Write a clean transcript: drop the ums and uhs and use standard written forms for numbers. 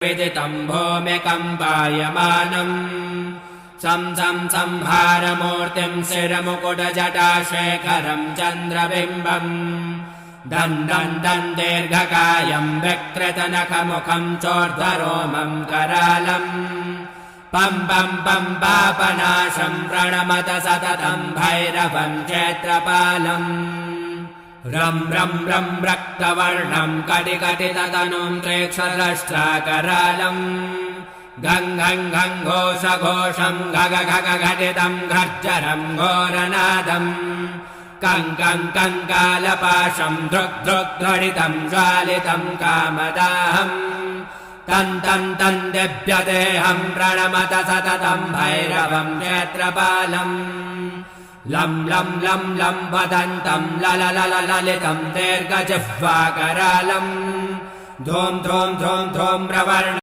विदितं भूमिकम्पायमानम् संहारमूर्तिं शिरमुकुटजटाशेखरं चन्द्रबिम्बम् दन्दं दीर्घकायं विकृतनखमुखं चोर्ध्वरोमं करालम् पं पापनाशं प्रणमत सततं भैरवं क्षेत्रपालम् रं रक्तवर्णं कटिकटिततनुं त्रेक्षरष्ट्राकरालम् घं घोषघोषं घघघघघटितं घर्जरं घोरनादम् कङ्कालपाशं धृग्धृग्धृडितं ज्वालितं कामदाहम् तं दिव्यदेहं प्रणमत सततं भैरवं क्षेत्रपालम् लं वदन्तं ललितं दीर्घजिह्वाकरालम् धूं प्रवर्ण